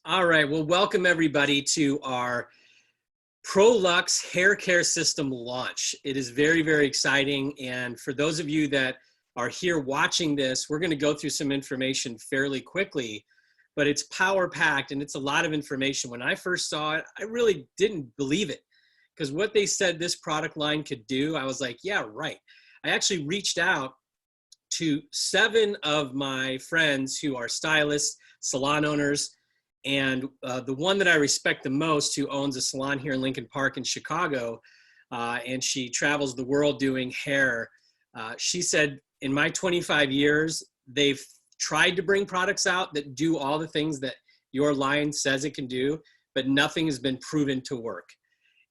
All right. Well, welcome everybody to our ProLux hair care system launch. It is very, very exciting. And for those of you that are here watching this, we're going to go through some information fairly quickly, but it's power packed and it's a lot of information. When I first saw it, I really didn't believe it because what they said this product line could do, I was like, yeah, right. I actually reached out to 7 of my friends who are stylists, salon owners, and the one that I respect the most, who owns a salon here in Lincoln Park in Chicago, and she travels the world doing hair. She said, in my 25 years, they've tried to bring products out that do all the things that your line says it can do, but nothing has been proven to work.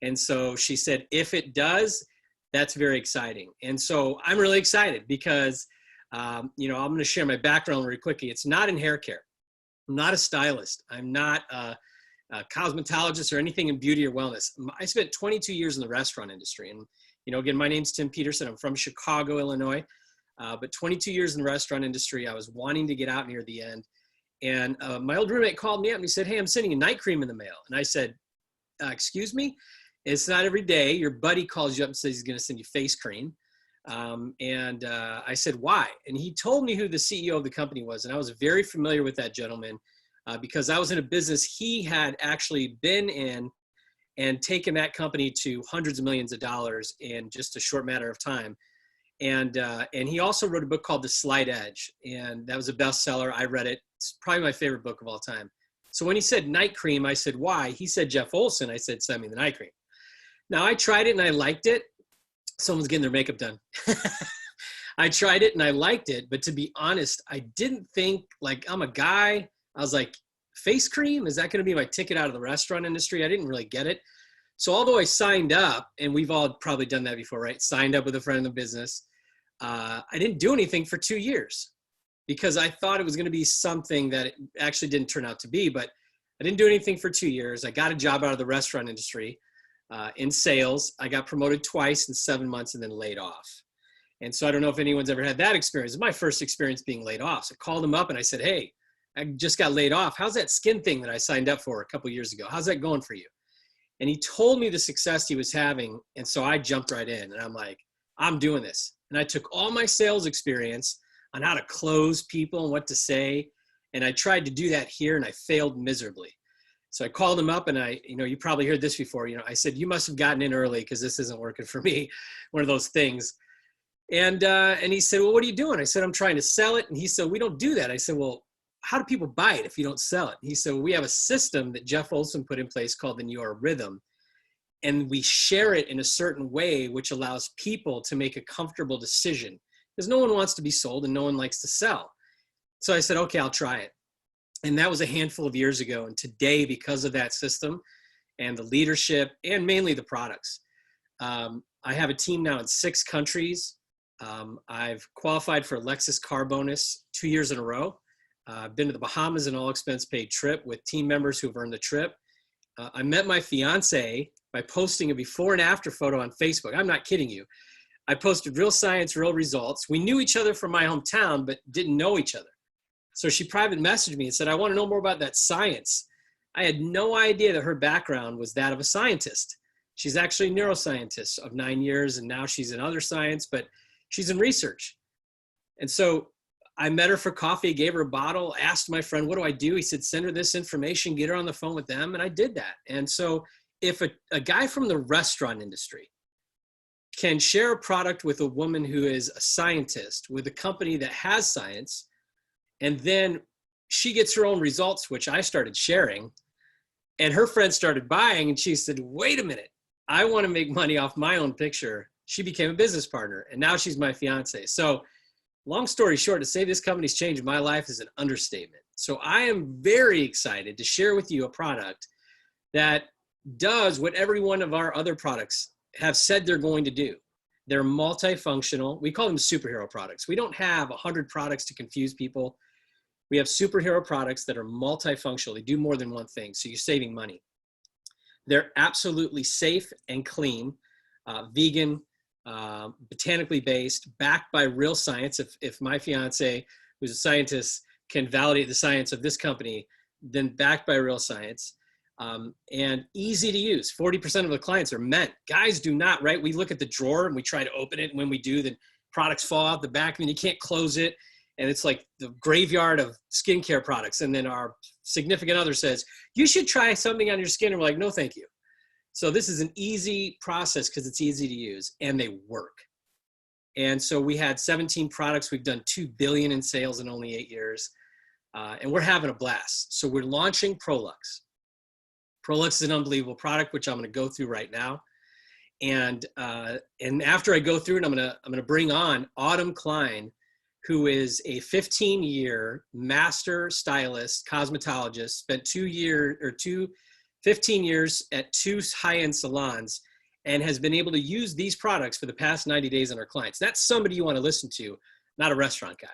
And so she said, if it does, that's very exciting. And so I'm really excited because, I'm going to share my background really quickly. It's not in hair care. I'm not a stylist. I'm not a cosmetologist or anything in beauty or wellness. I spent 22 years in the restaurant industry. And, again, my name's Tim Peterson. I'm from Chicago, Illinois. But 22 years in the restaurant industry. I was wanting to get out near the end. And my old roommate called me up and he said, hey, I'm sending a night cream in the mail. And I said, excuse me? It's not every day. Your buddy calls you up and says he's going to send you face cream. I said, why? And he told me who the CEO of the company was. And I was very familiar with that gentleman because I was in a business he had actually been in and taken that company to hundreds of millions of dollars in just a short matter of time. And he also wrote a book called The Slight Edge. And that was a bestseller. I read it. It's probably my favorite book of all time. So when he said night cream, I said, why? He said, Jeff Olson. I said, send me the night cream. Now I tried it and I liked it. Someone's getting their makeup done. I tried it and I liked it, but to be honest, I didn't think, like, I'm a guy. I was like, face cream? Is that going to be my ticket out of the restaurant industry? I didn't really get it. So although I signed up, and we've all probably done that before, right? Signed up with a friend in the business. I didn't do anything for 2 years because I thought it was going to be something that it actually didn't turn out to be, but I didn't do anything for 2 years. I got a job out of the restaurant industry. In sales. I got promoted twice in 7 months and then laid off. And so I don't know if anyone's ever had that experience. It's my first experience being laid off. So I called him up and I said, hey, I just got laid off. How's that skin thing that I signed up for a couple of years ago? How's that going for you? And he told me the success he was having. And so I jumped right in and I'm like, I'm doing this. And I took all my sales experience on how to close people and what to say. And I tried to do that here and I failed miserably. So I called him up and you probably heard this before, I said, you must have gotten in early because this isn't working for me. One of those things. And he said, well, what are you doing? I said, I'm trying to sell it. And he said, we don't do that. I said, well, how do people buy it if you don't sell it? He said, well, we have a system that Jeff Olson put in place called the Your Rhythm. And we share it in a certain way, which allows people to make a comfortable decision because no one wants to be sold and no one likes to sell. So I said, okay, I'll try it. And that was a handful of years ago. And today, because of that system and the leadership and mainly the products, I have a team now in 6 countries. I've qualified for a Lexus car bonus 2 years in a row. I've been to the Bahamas, an all expense paid trip with team members who've earned the trip. I met my fiance by posting a before and after photo on Facebook. I'm not kidding you. I posted real science, real results. We knew each other from my hometown, but didn't know each other. So she private messaged me and said, I want to know more about that science. I had no idea that her background was that of a scientist. She's actually a neuroscientist of 9 years, and now she's in other science, but she's in research. And so I met her for coffee, gave her a bottle, asked my friend, what do I do? He said, send her this information, get her on the phone with them, and I did that. And so if a guy from the restaurant industry can share a product with a woman who is a scientist with a company that has science, and then she gets her own results, which I started sharing, and her friends started buying, and she said, wait a minute, I want to make money off my own picture. She became a business partner, and now she's my fiance. So long story short, to say this company's changed my life is an understatement. So I am very excited to share with you a product that does what every one of our other products have said they're going to do. They're multifunctional. We call them superhero products. We don't have 100 products to confuse people. We have superhero products that are multifunctional. They do more than one thing, so you're saving money. They're absolutely safe and clean, vegan, botanically based, backed by real science. If my fiance, who's a scientist, can validate the science of this company, then backed by real science, and easy to use. 40% of the clients are men. Guys do not, right? We look at the drawer and we try to open it, and when we do, then products fall out the back and you can't close it. And it's like the graveyard of skincare products. And then our significant other says, you should try something on your skin. And we're like, no, thank you. So this is an easy process because it's easy to use and they work. And so we had 17 products. We've done 2 billion in sales in only 8 years. And we're having a blast. So we're launching Prolux. Prolux is an unbelievable product, which I'm going to go through right now. And after I go through it, I'm going to bring on Autumn Kline, who is a 15-year master stylist, cosmetologist, spent 15 years at 2 high-end salons, and has been able to use these products for the past 90 days on our clients. That's somebody you want to listen to, not a restaurant guy.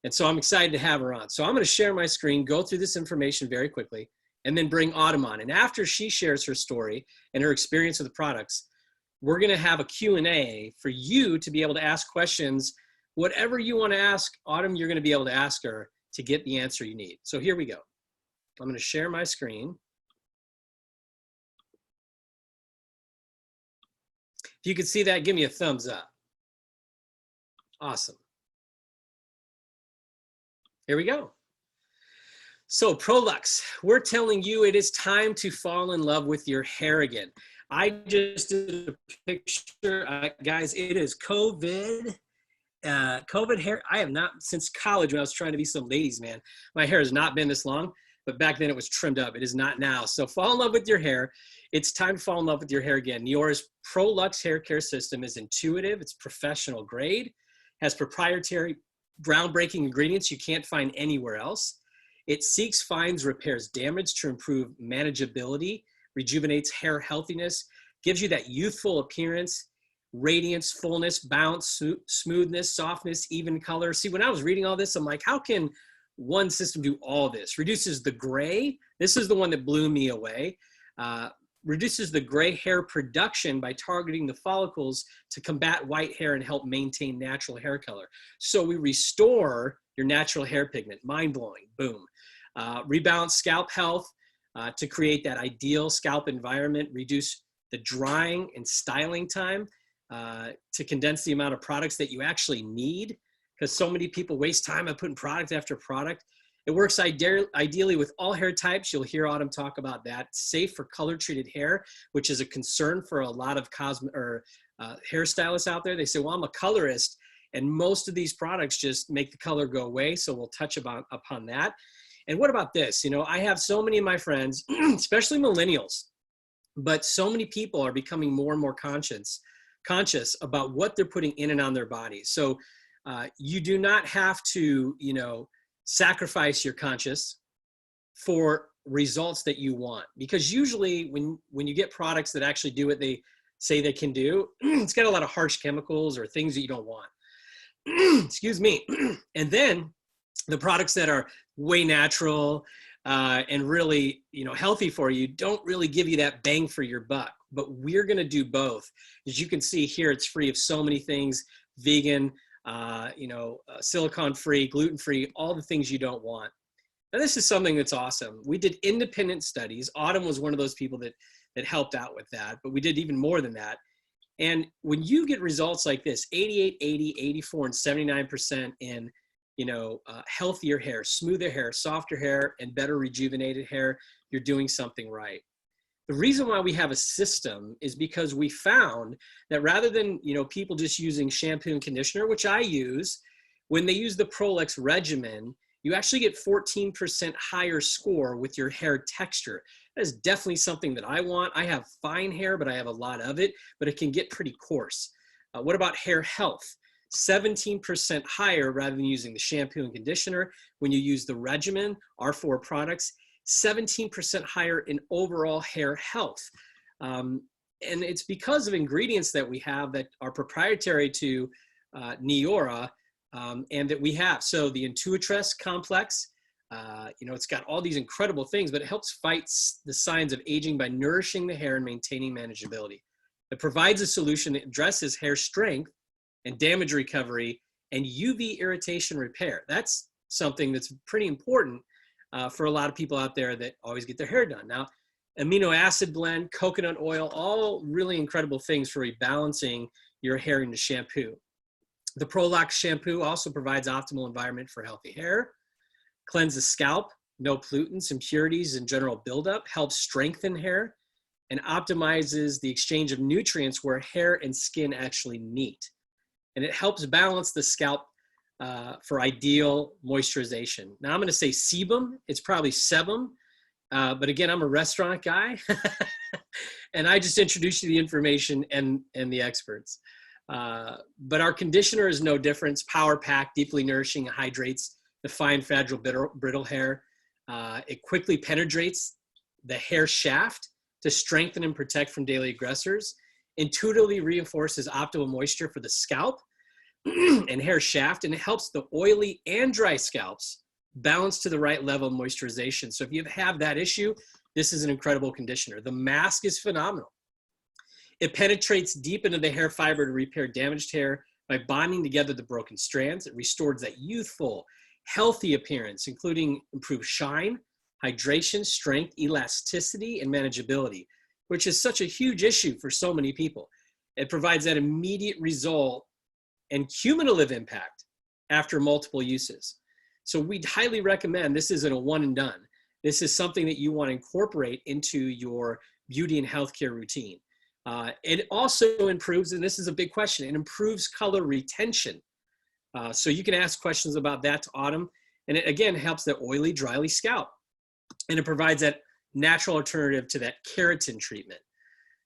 And so I'm excited to have her on. So I'm going to share my screen, go through this information very quickly, and then bring Autumn on. And after she shares her story and her experience with the products, we're going to have a Q&A for you to be able to ask questions. Whatever you want to ask Autumn, you're going to be able to ask her to get the answer you need. So here we go. I'm going to share my screen. If you can see that, give me a thumbs up. Awesome. Here we go. So Prolux, we're telling you it is time to fall in love with your hair again. I just did a picture, guys, it is COVID hair. I have not, since college when I was trying to be some ladies man, my hair has not been this long, but back then it was trimmed up. It is not now. So fall in love with your hair. It's time to fall in love with your hair again. Neora's Prolux hair care system is intuitive. It's professional grade, has proprietary groundbreaking ingredients you can't find anywhere else. It seeks, finds, repairs damage to improve manageability, rejuvenates hair healthiness, gives you that youthful appearance, radiance, fullness, bounce, smoothness, softness, even color. See, when I was reading all this, I'm like, how can one system do all this? Reduces the gray. This is the one that blew me away. Reduces the gray hair production by targeting the follicles to combat white hair and help maintain natural hair color. So we restore your natural hair pigment. Mind-blowing, boom. Rebalance scalp health to create that ideal scalp environment, reduce the drying and styling time to condense the amount of products that you actually need, because so many people waste time on putting product after product. It works ideally with all hair types. You'll hear Autumn talk about that. Safe for color-treated hair, which is a concern for a lot of hairstylists out there. They say, well, I'm a colorist, and most of these products just make the color go away, so we'll touch upon that. And what about this? You know, I have so many of my friends, especially millennials, but so many people are becoming more and more conscious about what they're putting in and on their bodies. So you do not have to, you know, sacrifice your conscious for results that you want, because usually when you get products that actually do what they say they can do, it's got a lot of harsh chemicals or things that you don't want. Excuse me. And then the products that are way natural and really, you know, healthy for you don't really give you that bang for your buck. But we're going to do both. As you can see here, it's free of so many things: vegan, silicone-free, gluten-free, all the things you don't want. Now, this is something that's awesome. We did independent studies. Autumn was one of those people that helped out with that, but we did even more than that. And when you get results like this, 88, 80, 84, and 79% in, healthier hair, smoother hair, softer hair, and better rejuvenated hair, you're doing something right. The reason why we have a system is because we found that rather than, people just using shampoo and conditioner, which I use, when they use the Prolux regimen, you actually get 14% higher score with your hair texture. That is definitely something that I want. I have fine hair, but I have a lot of it, but it can get pretty coarse. What about hair health? 17% higher rather than using the shampoo and conditioner. When you use the regimen, our 4 products, 17% higher in overall hair health. And it's because of ingredients that we have that are proprietary to Neora and that we have. So the Intuitress complex, it's got all these incredible things, but it helps fight the signs of aging by nourishing the hair and maintaining manageability. It provides a solution that addresses hair strength and damage recovery and UV irritation repair. That's something that's pretty important for a lot of people out there that always get their hair done. Now, amino acid blend, coconut oil, all really incredible things for rebalancing your hair into shampoo. The ProLock shampoo also provides optimal environment for healthy hair, cleanses scalp, no pollutants, impurities, and general buildup, helps strengthen hair, and optimizes the exchange of nutrients where hair and skin actually meet. And it helps balance the scalp for ideal moisturization. Now I'm going to say sebum. It's probably sebum. But again, I'm a restaurant guy and I just introduced you the information and the experts. But our conditioner is no different. It's power packed, deeply nourishing, hydrates the fine, fragile, brittle hair. It quickly penetrates the hair shaft to strengthen and protect from daily aggressors, intuitively reinforces optimal moisture for the scalp and hair shaft, and it helps the oily and dry scalps balance to the right level of moisturization. So if you have that issue, this is an incredible conditioner. The mask is phenomenal. It penetrates deep into the hair fiber to repair damaged hair by bonding together the broken strands. It restores that youthful, healthy appearance, including improved shine, hydration, strength, elasticity, and manageability, which is such a huge issue for so many people. It provides that immediate result and cumulative impact after multiple uses. So we'd highly recommend, this isn't a one and done. This is something that you want to incorporate into your beauty and healthcare routine. It also improves, and this is a big question, it improves color retention. So you can ask questions about that to Autumn. And it again helps the oily, dryly scalp. And it provides that natural alternative to that keratin treatment.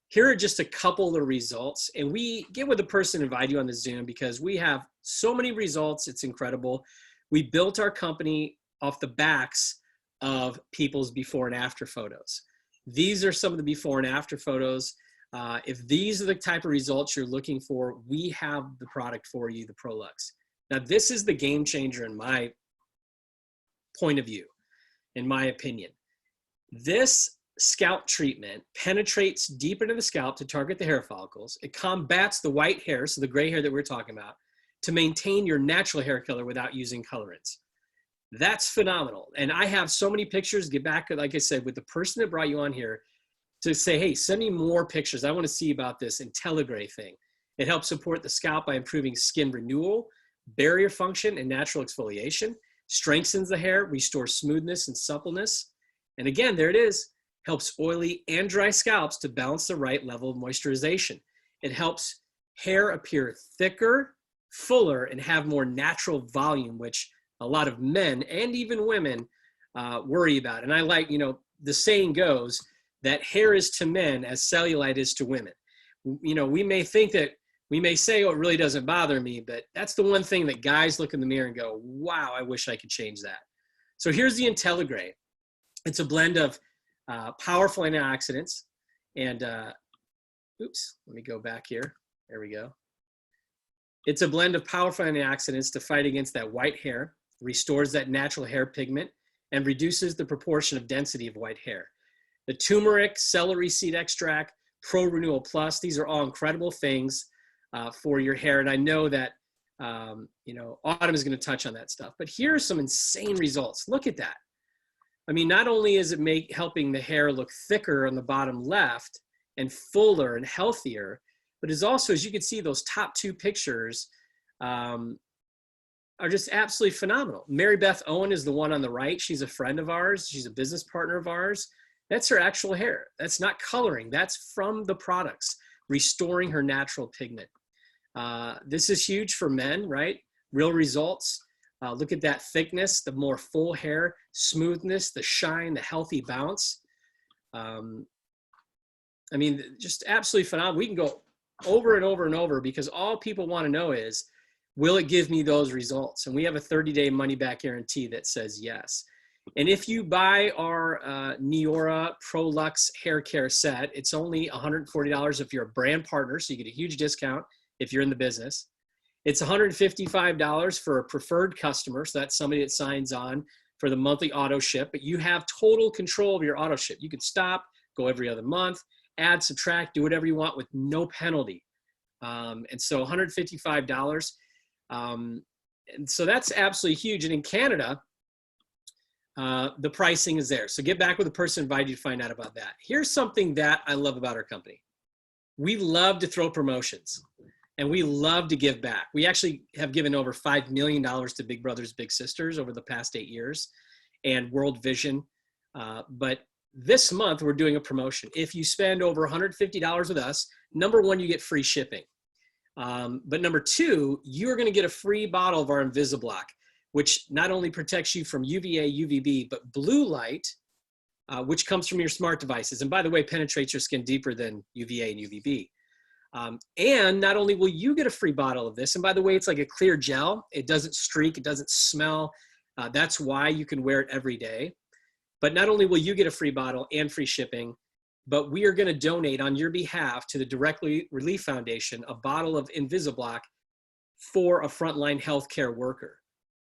Here are just a couple of results, and we get with the person, invite you on the Zoom because we have so many results. It's incredible. We built our company off the backs of people's before and after photos. These are some of the before and after photos. If these are the type of results you're looking for, we have the product for you, the ProLux. Now, this is the game changer in my point of view, in my opinion. This scalp treatment penetrates deep into the scalp to target the hair follicles. It combats the white hair, so the gray hair that we're talking about, to maintain your natural hair color without using colorants. That's phenomenal. And I have so many pictures. Get back, like I said, with the person that brought you on here to say, hey, send me more pictures. I want to see about this IntelliGray thing. It helps support the scalp by improving skin renewal, barrier function, and natural exfoliation, strengthens the hair, restores smoothness and suppleness. And again, there it is, helps oily and dry scalps to balance the right level of moisturization. It helps hair appear thicker, fuller, and have more natural volume, which a lot of men and even women worry about. And I like, the saying goes that hair is to men as cellulite is to women. We may think that, we may say, oh, it really doesn't bother me, but that's the one thing that guys look in the mirror and go, wow, I wish I could change that. So here's the IntelliGray. It's a blend of powerful antioxidants and, oops, let me go back here. There we go. It's a blend of powerful antioxidants to fight against that white hair, restores that natural hair pigment, and reduces the proportion of density of white hair. The turmeric, celery seed extract, Pro Renewal Plus, these are all incredible things for your hair. And I know that, Autumn is going to touch on that stuff, but here are some insane results. Look at that. I mean, not only is it helping the hair look thicker on the bottom left and fuller and healthier, but it's also, as you can see, those top two pictures are just absolutely phenomenal. Mary Beth Owen is the one on the right. She's a friend of ours. She's a business partner of ours. That's her actual hair. That's not coloring. That's from the products, restoring her natural pigment. This is huge for men, right? Real results. Look at that thickness, the more full hair, smoothness, the shine, the healthy bounce. Just absolutely phenomenal. We can go over and over and over because all people want to know is, will it give me those results? And we have a 30-day money-back guarantee that says yes. And if you buy our Neora ProLux hair care set, it's only $140 if you're a brand partner, so you get a huge discount if you're in the business. It's $155 for a preferred customer, so that's somebody that signs on for the monthly auto ship, but you have total control of your auto ship. You can stop, go every other month, add, subtract, do whatever you want with no penalty. And so $155. And so that's absolutely huge. And in Canada, the pricing is there. So get back with the person who invited you to find out about that. Here's something that I love about our company. We love to throw promotions and we love to give back. We actually have given over $5 million to Big Brothers Big Sisters over the past 8 years and World Vision. But this month we're doing a promotion. If you spend over $150 with us, number one, you get free shipping. But number two, you're going to get a free bottle of our Invisiblock, which not only protects you from UVA, UVB, but blue light, which comes from your smart devices. And by the way, penetrates your skin deeper than UVA and UVB. And not only will you get a free bottle of this, and by the way, it's like a clear gel. It doesn't streak, it doesn't smell. That's why you can wear it every day. But not only will you get a free bottle and free shipping, but we are going to donate on your behalf to the Direct Relief Foundation a bottle of Invisiblock for a frontline healthcare worker.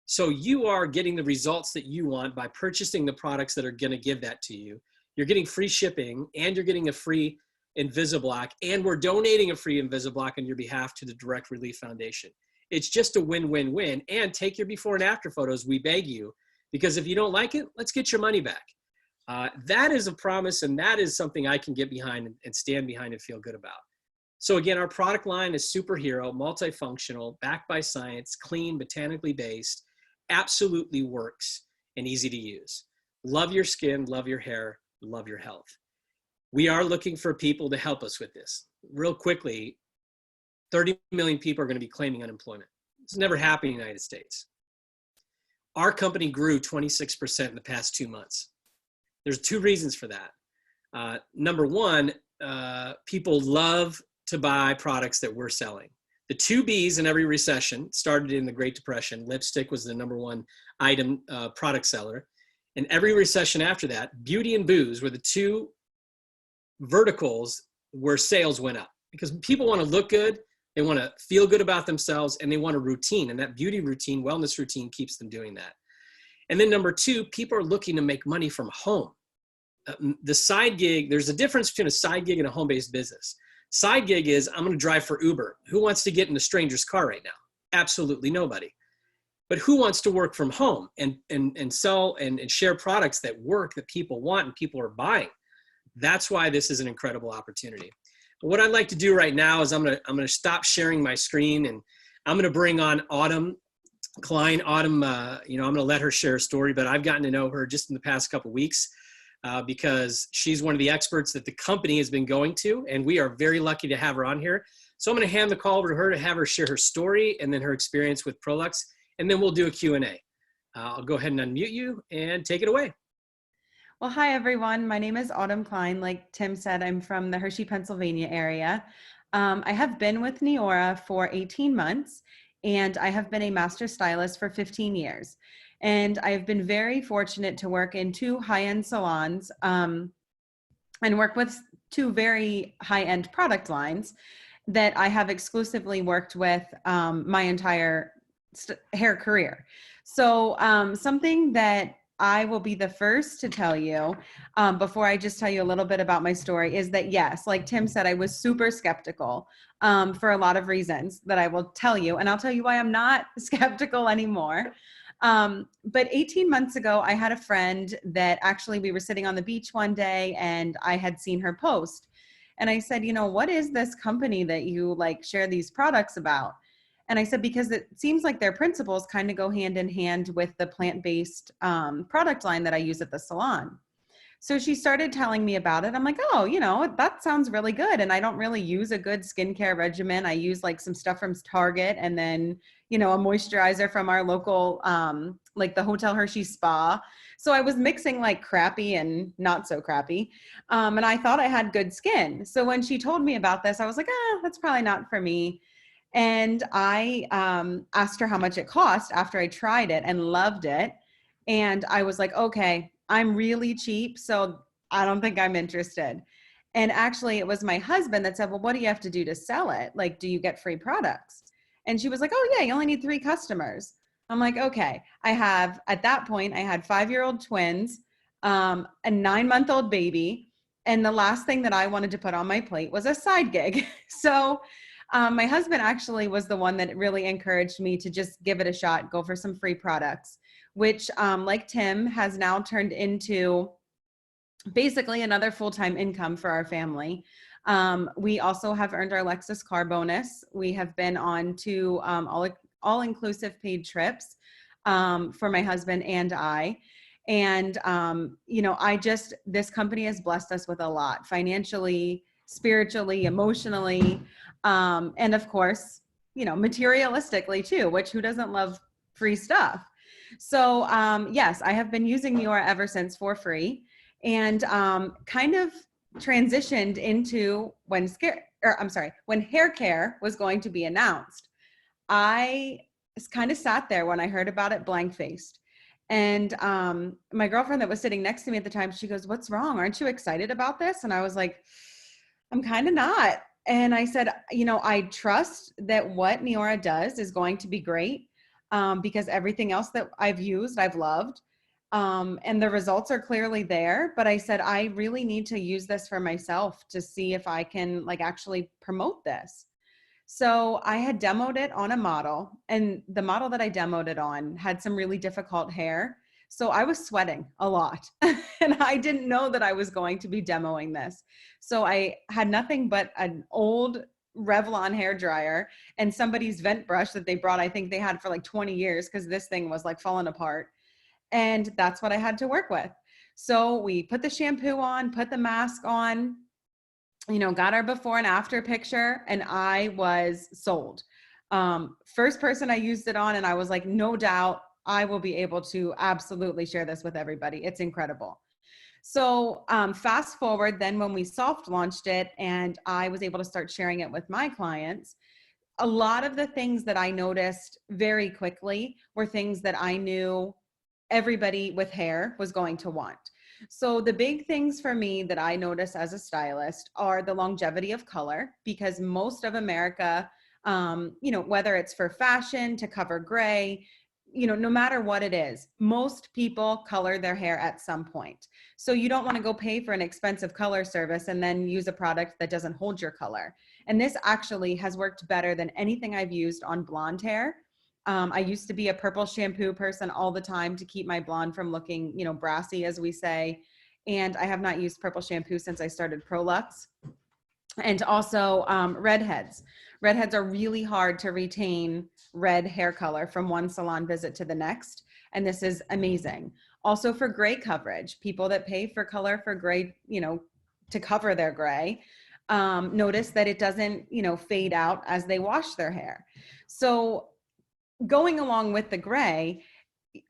So you are getting the results that you want by purchasing the products that are going to give that to you. You're getting free shipping and you're getting a free Invisiblock, and we're donating a free Invisiblock on your behalf to the Direct Relief Foundation. It's just a win-win-win. And take your before and after photos, we beg you, because if you don't like it, let's get your money back. That is a promise, and that is something I can get behind and stand behind and feel good about. So again, our product line is superhero, multifunctional, backed by science, clean, botanically based, absolutely works, and easy to use. Love your skin, love your hair, love your health. We are looking for people to help us with this. Real quickly, 30 million people are going to be claiming unemployment. It's never happened in the United States. Our company grew 26% in the past 2 months. There's 2 reasons for that. Number one, people love to buy products that we're selling. The 2 B's in every recession started in the Great Depression. Lipstick was the #1 item product seller. And every recession after that, beauty and booze were the 2 verticals where sales went up, because people want to look good, they want to feel good about themselves, and they want a routine. And that beauty routine, wellness routine keeps them doing that. And then number 2, people are looking to make money from home. The side gig, there's a difference between a side gig and a home-based business. Side gig is, I'm going to drive for Uber. Who wants to get in a stranger's car right now? Absolutely nobody. But who wants to work from home and sell and share products that work, that people want and people are buying? That's why this is an incredible opportunity. But what I'd like to do right now is I'm going to stop sharing my screen, and I'm going to bring on Autumn Kline. Autumn, I'm going to let her share a story, but I've gotten to know her just in the past couple of weeks because she's one of the experts that the company has been going to, and we are very lucky to have her on here. So I'm going to hand the call over to her to have her share her story and then her experience with Prolux, and then we'll do a Q&A. I'll go ahead and unmute you and take it away. Well, hi, everyone. My name is Autumn Kline. Like Tim said, I'm from the Hershey, Pennsylvania area. I have been with Neora for 18 months, and I have been a master stylist for 15 years. And I've been very fortunate to work in 2 high-end salons and work with 2 very high-end product lines that I have exclusively worked with my entire hair career. So something that I will be the first to tell you before I just tell you a little bit about my story is that, yes, like Tim said, I was super skeptical for a lot of reasons that I will tell you, and I'll tell you why I'm not skeptical anymore. But 18 months ago, I had a friend that actually we were sitting on the beach one day and I had seen her post. And I said, what is this company that you share these products about? And I said, because it seems like their principles kind of go hand in hand with the plant-based product line that I use at the salon. So she started telling me about it. I'm like, oh, that sounds really good. And I don't really use a good skincare regimen. I use some stuff from Target and then, a moisturizer from our local, the Hotel Hershey Spa. So I was mixing crappy and not so crappy. And I thought I had good skin. So when she told me about this, I was like, that's probably not for me. And I asked her how much it cost after I tried it and loved it. And I was like, okay, I'm really cheap, so I don't think I'm interested. And actually, it was my husband that said, well, what do you have to do to sell it? Do you get free products? And she was like, oh, yeah, you only need 3 customers. I'm like, okay. At that point, I had 5-year-old twins, a 9-month-old baby. And the last thing that I wanted to put on my plate was a side gig. So my husband actually was the one that really encouraged me to just give it a shot, go for some free products. which like Tim has now turned into basically another full-time income for our family. We also have earned our Lexus car bonus. We have been on two all-inclusive paid trips for my husband and I. And, this company has blessed us with a lot financially, spiritually, emotionally, and of course, materialistically too, which who doesn't love free stuff? So, yes, I have been using Neora ever since for free, and kind of transitioned into when hair care was going to be announced. I kind of sat there when I heard about it blank faced. And my girlfriend that was sitting next to me at the time, she goes, "What's wrong? Aren't you excited about this?" And I was like, "I'm kind of not." And I said, I trust that what Neora does is going to be great, because everything else that I've used, I've loved. And the results are clearly there. But I said, I really need to use this for myself to see if I can actually promote this. So I had demoed it on a model, and the model that I demoed it on had some really difficult hair. So I was sweating a lot and I didn't know that I was going to be demoing this. So I had nothing but an old Revlon hair dryer and somebody's vent brush that they brought. I think they had for like 20 years because this thing was like falling apart. And that's what I had to work with. So we put the shampoo on, put the mask on, got our before and after picture, and I was sold. First person I used it on, and I was like, no doubt I will be able to absolutely share this with everybody. It's incredible. So fast forward then when we soft launched it and I was able to start sharing it with my clients, a lot of the things that I noticed very quickly were things that I knew everybody with hair was going to want. So the big things for me that I notice as a stylist are the longevity of color, because most of America, whether it's for fashion, to cover gray, no matter what it is, most people color their hair at some point. So you don't want to go pay for an expensive color service and then use a product that doesn't hold your color. And this actually has worked better than anything I've used on blonde hair. I used to be a purple shampoo person all the time to keep my blonde from looking, brassy, as we say. And I have not used purple shampoo since I started ProLux. And also redheads. Redheads are really hard to retain red hair color from one salon visit to the next. And this is amazing. Also for gray coverage, people that pay for color for gray, to cover their gray, notice that it doesn't, fade out as they wash their hair. So going along with the gray,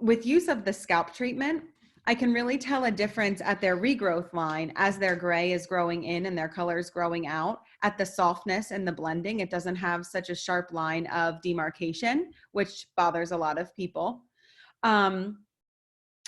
with use of the scalp treatment, I can really tell a difference at their regrowth line as their gray is growing in and their color is growing out. At the softness and the blending, it doesn't have such a sharp line of demarcation, which bothers a lot of people. And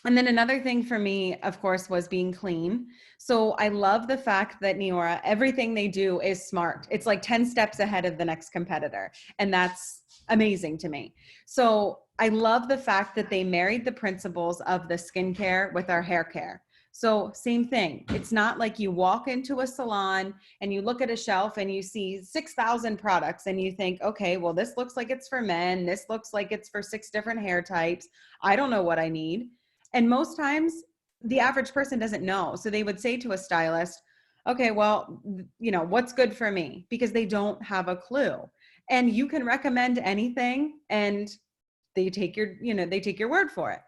then another thing for me, of course, was being clean. So I love the fact that Neora, everything they do is smart. It's like 10 steps ahead of the next competitor. And that's amazing to me. So I love the fact that they married the principles of the skincare with our hair care. So same thing. It's not like you walk into a salon and you look at a shelf and you see 6,000 products and you think, okay, well, this looks like it's for men. This looks like it's for 6 different hair types. I don't know what I need. And most times the average person doesn't know. So they would say to a stylist, okay, well, what's good for me? Because they don't have a clue. And you can recommend anything and they take your word for it.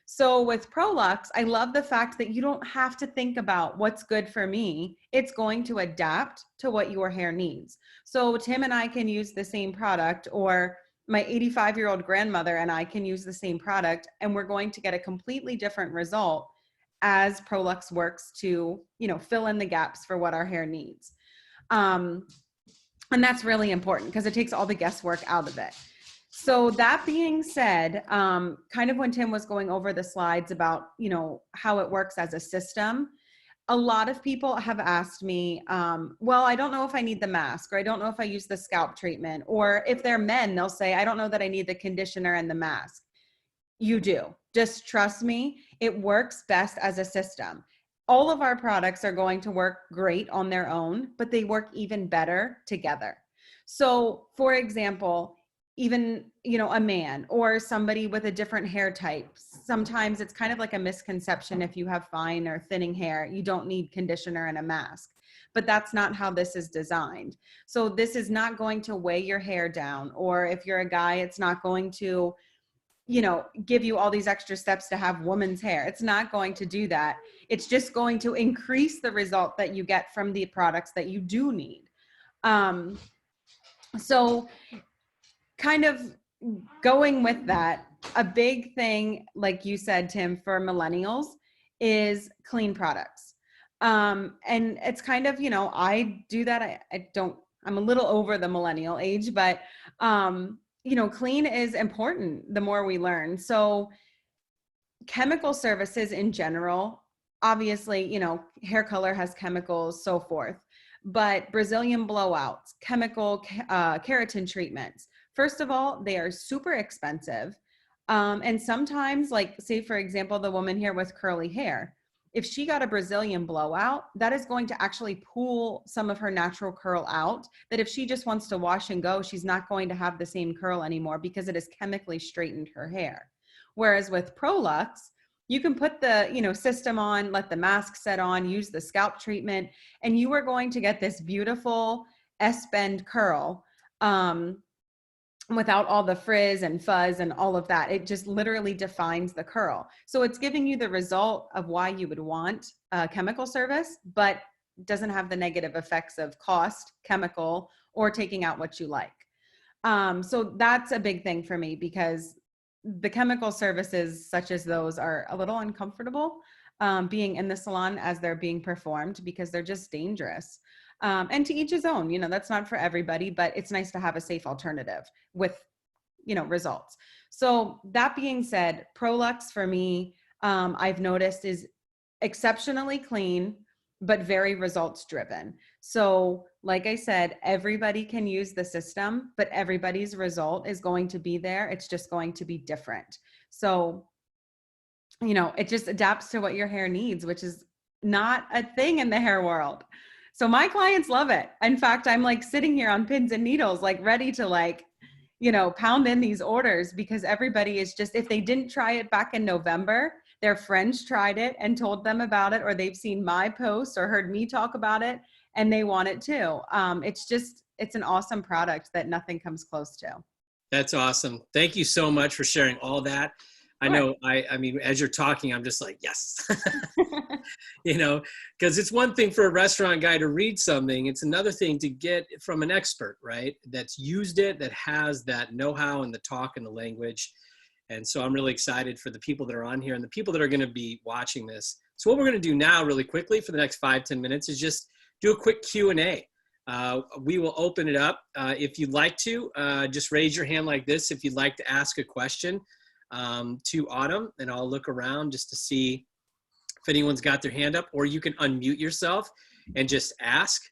So with ProLux, I love the fact that you don't have to think about what's good for me. It's going to adapt to what your hair needs. So Tim and I can use the same product, or my 85-year-old grandmother and I can use the same product, and we're going to get a completely different result as ProLux works to, fill in the gaps for what our hair needs. And that's really important because it takes all the guesswork out of it. So that being said, kind of when Tim was going over the slides about, how it works as a system, a lot of people have asked me, well, I don't know if I need the mask, or I don't know if I use the scalp treatment, or if they're men, they'll say, I don't know that I need the conditioner and the mask. You do. Just trust me. It works best as a system. All of our products are going to work great on their own, but they work even better together. So for example, even, you know, a man or somebody with a different hair type. Sometimes it's kind of like a misconception, if you have fine or thinning hair, you don't need conditioner and a mask. But that's not how this is designed. So this is not going to weigh your hair down, or if you're a guy, it's not going to, you know, give you all these extra steps to have woman's hair. It's not going to do that. It's just going to increase the result that you get from the products that you do need. So kind of going with that, a big thing, like you said, Tim, for millennials is clean products. And it's kind of, you know, I do that. I don't, I'm a little over the millennial age, but, you know, clean is important the more we learn. So chemical services in general, obviously, you know, hair color has chemicals, so forth, but Brazilian blowouts, chemical keratin treatments, first of all, they are super expensive. And sometimes, like, say, for example, the woman here with curly hair, if she got a Brazilian blowout, that is going to actually pull some of her natural curl out, that if she just wants to wash and go, she's not going to have the same curl anymore because it has chemically straightened her hair. Whereas with Prolux, you can put the, you know, system on, let the mask set on, use the scalp treatment, and you are going to get this beautiful S-bend curl, without all the frizz and fuzz and all of that. It just literally defines the curl. So it's giving you the result of why you would want a chemical service, but doesn't have the negative effects of cost, chemical, or taking out what you like. So that's a big thing for me, because the chemical services such as those are a little uncomfortable, being in the salon as they're being performed, because they're just dangerous. And to each his own, you know, that's not for everybody, but it's nice to have a safe alternative with, you know, results. So that being said, Prolux for me, I've noticed is exceptionally clean, but very results driven. So like I said, everybody can use the system, but everybody's result is going to be there. It's just going to be different. So, you know, it just adapts to what your hair needs, which is not a thing in the hair world. So my clients love it. In fact, I'm like sitting here on pins and needles, like ready to, like, you know, pound in these orders, because everybody is just, if they didn't try it back in November, their friends tried it and told them about it, or they've seen my posts or heard me talk about it and they want it too. It's just, it's an awesome product that nothing comes close to. That's awesome. Thank you so much for sharing all that. I know, I mean, as you're talking, I'm just like, yes, you know, because it's one thing for a restaurant guy to read something. It's another thing to get from an expert, right? That's used it, that has that know-how and the talk and the language. And so I'm really excited for the people that are on here and the people that are going to be watching this. So what we're going to do now really quickly for the next 5-10 minutes is just do a quick Q&A. We will open it up. If you'd like to, just raise your hand like this if you'd like to ask a question to Autumn, and I'll look around just to see if anyone's got their hand up, or you can unmute yourself and just ask.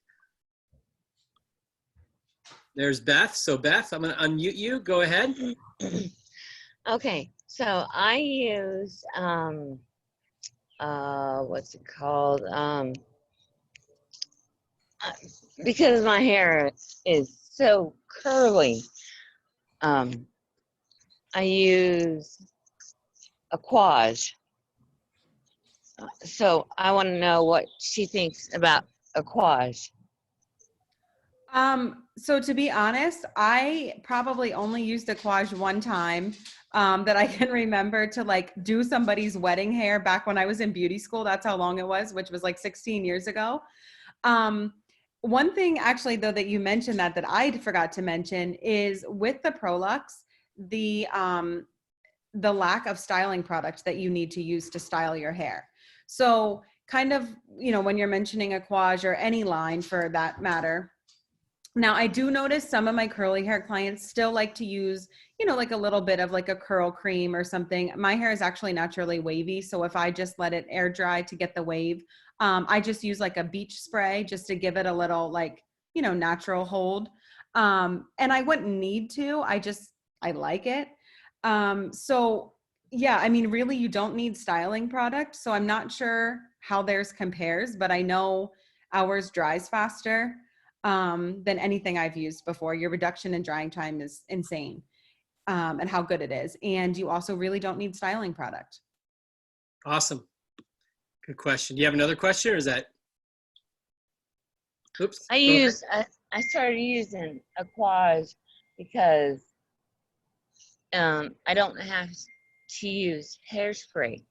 There's Beth. So Beth, I'm going to unmute you. Go ahead. Okay, so I use what's it called? Because my hair is so curly, I use Aquage. So I want to know what she thinks about Aquage. So to be honest, I probably only used Aquage one time, that I can remember, to like do somebody's wedding hair back when I was in beauty school. That's how long it was, which was like 16 years ago. One thing actually though, that you mentioned that I forgot to mention is with the Prolux, the lack of styling product that you need to use to style your hair. So kind of, you know, when you're mentioning Aquage or any line for that matter. Now, I do notice some of my curly hair clients still like to use, you know, like a little bit of like a curl cream or something. My hair is actually naturally wavy. So if I just let it air dry to get the wave, I just use like a beach spray just to give it a little, like, you know, natural hold. And I wouldn't need to, I like it. So yeah, I mean, really, you don't need styling product. So I'm not sure how theirs compares, but I know ours dries faster than anything I've used before. Your reduction in drying time is insane. and how good it is. And you also really don't need styling product. Awesome. Good question. Do you have another question, or is that? Oops. I started using Aquage because I don't have to use hairspray.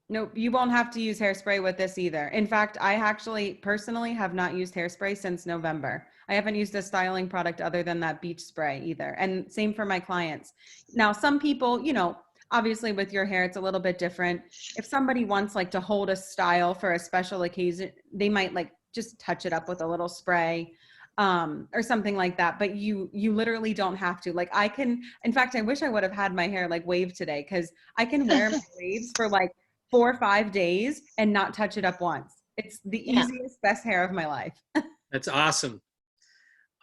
Nope, you won't have to use hairspray with this either. In fact, I actually personally have not used hairspray since November. I haven't used a styling product other than that beach spray either. And same for my clients. Now, some people, you know, obviously with your hair, it's a little bit different. If somebody wants like to hold a style for a special occasion, they might like just touch it up with a little spray or something like that. But you literally don't have to. Like I can, in fact, I wish I would have had my hair like waved today, because I can wear my waves for like 4 or 5 days and not touch it up once. It's the easiest, best hair of my life. That's awesome.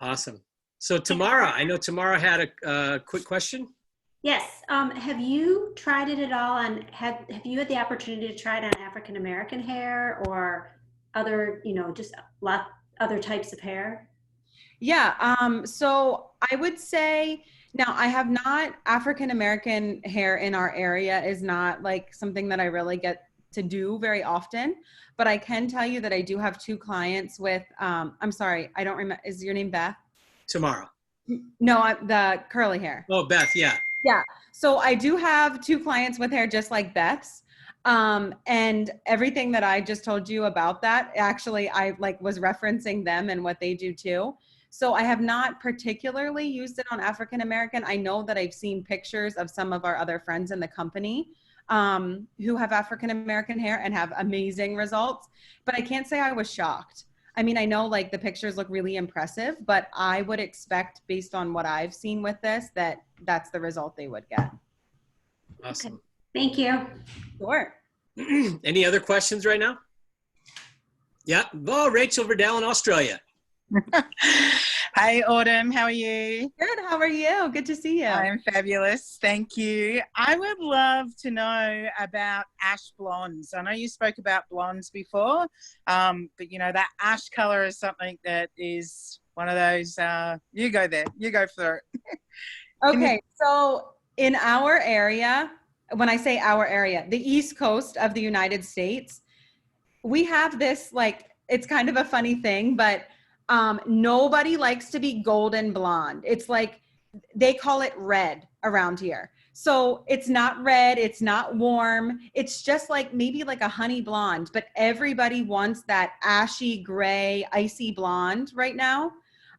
Awesome. So Tamara, I know Tamara had a quick question. Yes. Have you tried it at all? And have you had the opportunity to try it on African American hair or other, you know, just other types of hair? Yeah. So I would say now I have not, African American hair in our area is not like something that I really get to do very often, but I can tell you that I do have 2 clients with, I'm sorry, I don't remember. Is your name Beth? Tamara. No, the curly hair. Oh, Beth. Yeah. Yeah. So I do have 2 clients with hair just like Beth's. And everything that I just told you about that, actually, I like was referencing them and what they do too. So I have not particularly used it on African American. I know that I've seen pictures of some of our other friends in the company who have African American hair and have amazing results, but I can't say I was shocked. I mean, I know like the pictures look really impressive, but I would expect based on what I've seen with this, that that's the result they would get. Awesome. Thank you. Sure. Any other questions right now? Yeah. Oh, Rachel Verdell in Australia. Hey, Autumn, how are you? Good. How are you? Good to see you. I'm fabulous. Thank you. I would love to know about ash blondes. I know you spoke about blondes before, but you know, that ash color is something that is one of those, you go there, you go for it. Okay. So in our area, when I say our area, the East Coast of the United States, we have this, like, it's kind of a funny thing, but nobody likes to be golden blonde. It's like, they call it red around here. So it's not red, it's not warm. It's just like maybe like a honey blonde, but everybody wants that ashy gray, icy blonde right now.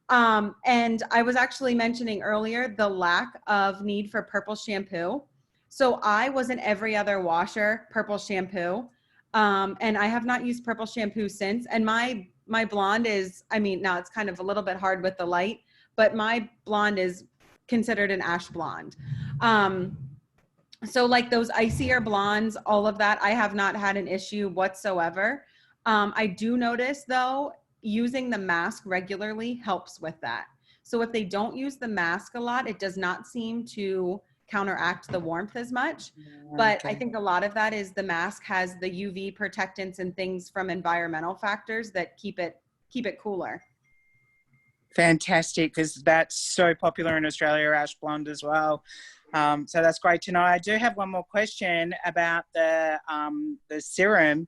And I was actually mentioning earlier the lack of need for purple shampoo. So I was an every other washer purple shampoo. And I have not used purple shampoo since. And my blonde is, I mean, now it's kind of a little bit hard with the light, but my blonde is considered an ash blonde. So like those icier blondes, all of that, I have not had an issue whatsoever. I do notice though, using the mask regularly helps with that. So if they don't use the mask a lot, it does not seem to counteract the warmth as much. But I think a lot of that is the mask has the UV protectants and things from environmental factors that keep it cooler. Fantastic, because that's so popular in Australia, ash blonde as well. So that's great to know. I do have one more question about the serum.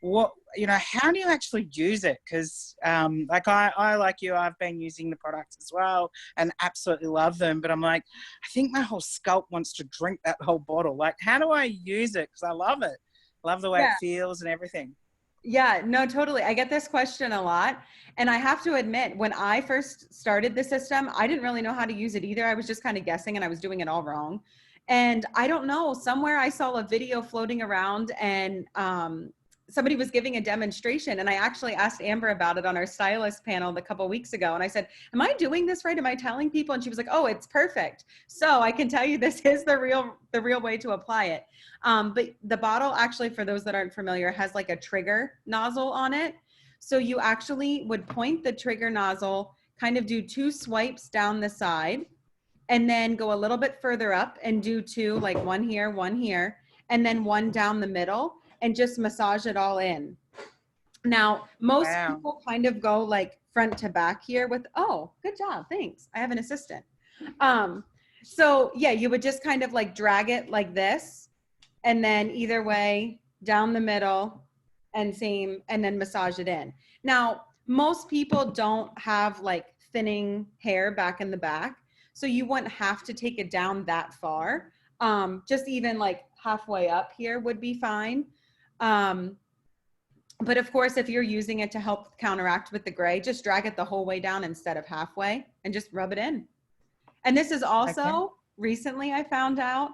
What, you know, how do you actually use it? Because like I like you, I've been using the products as well and absolutely love them. But I'm like, I think my whole scalp wants to drink that whole bottle. Like, how do I use it? Because I love it. Love the way it feels and everything. Yeah, no, totally. I get this question a lot. And I have to admit, when I first started the system, I didn't really know how to use it either. I was just kind of guessing and I was doing it all wrong. And I don't know, somewhere I saw a video floating around and somebody was giving a demonstration. And I actually asked Amber about it on our stylist panel a couple of weeks ago. And I said, am I doing this right? Am I telling people? And she was like, oh, it's perfect. So I can tell you this is the real way to apply it. But the bottle actually, for those that aren't familiar, has like a trigger nozzle on it. So you actually would point the trigger nozzle, kind of do 2 swipes down the side, and then go a little bit further up and do 2, like one here, and then 1 down the middle, and just massage it all in. Now, most people kind of go like front to back here with, oh, good job, thanks. I have an assistant. So yeah, you would just kind of like drag it like this, and then either way down the middle, and then massage it in. Now, most people don't have like thinning hair back in the back, so you wouldn't have to take it down that far. Just even like halfway up here would be fine. But of course, if you're using it to help counteract with the gray, just drag it the whole way down instead of halfway and just rub it in. And this is also recently I found out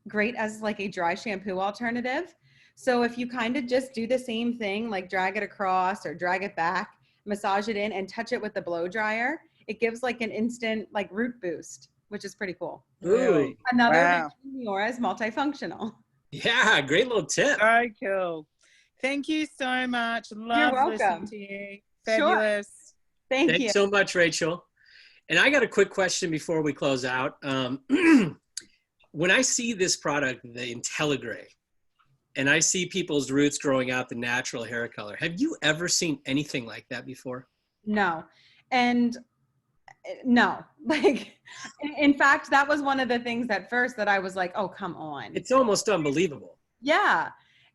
great as like a dry shampoo alternative. So if you kind of just do the same thing, like drag it across or drag it back, massage it in and touch it with the blow dryer, it gives like an instant like root boost, which is pretty cool. Ooh, Another Wow. reason Neora is multifunctional. yeah, great little tip. So cool. Thank you so much. Love listening welcome. to you. Sure. Fabulous. Thank you. Thanks so much, Rachel. And I got a quick question before we close out. When I see this product, the IntelliGray, and I see people's roots growing out the natural hair color, have you ever seen anything like that before? No. And no, like, in fact, that was one of the things at first that I was like, oh, come on. It's almost unbelievable. Yeah.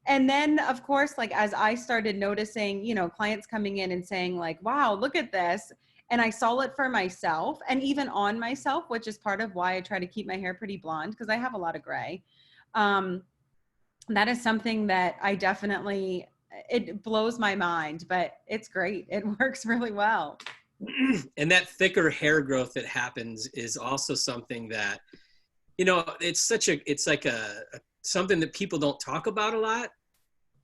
And then of course, like as I started noticing, you know, clients coming in and saying like, wow, look at this. And I saw it for myself and even on myself, which is part of why I try to keep my hair pretty blonde because I have a lot of gray. That is something that I definitely, it blows my mind, but it's great. It works really well. And that thicker hair growth that happens is also something that, you know, it's like something that people don't talk about a lot,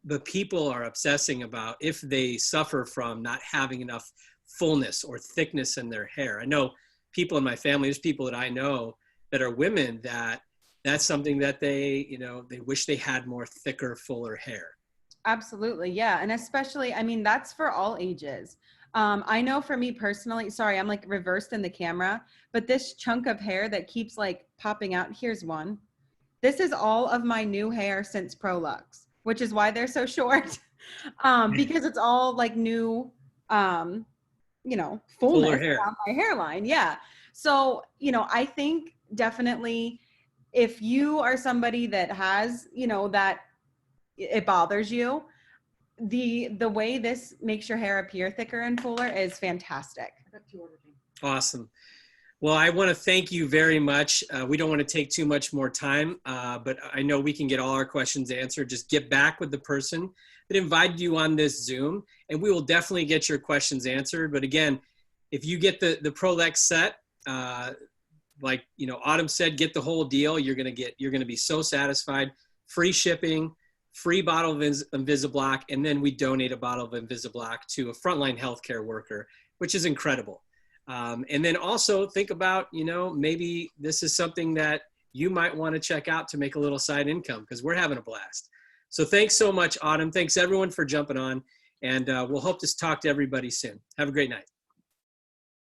but people are obsessing about if they suffer from not having enough fullness or thickness in their hair. I know people in my family, there's people that I know that are women that's something that they, you know, they wish they had more thicker, fuller hair. Absolutely. Yeah. And especially, I mean, that's for all ages. I know for me personally, sorry, I'm like reversed in the camera, but this chunk of hair that keeps like popping out, here's one. This is all of my new hair since ProLux, which is why they're so short. Because it's all like new, you know, fullness hair around my hairline. Yeah. So, you know, I think definitely if you are somebody that has, you know, that it bothers you, the way this makes your hair appear thicker and fuller is fantastic. Awesome. Well, I want to thank you very much. We don't want to take too much more time, but I know we can get all our questions answered. Just get back with the person that invited you on this Zoom, and we will definitely get your questions answered. But again, if you get the ProLux set, like, you know, Autumn said, get the whole deal. You're going to be so satisfied. Free shipping, free bottle of Invisiblock, and then we donate a bottle of Invisiblock to a frontline healthcare worker, which is incredible. And then also think about, you know, maybe this is something that you might want to check out to make a little side income because we're having a blast. So thanks so much, Autumn. Thanks everyone for jumping on, and we'll hope to talk to everybody soon. Have a great night.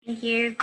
Thank you.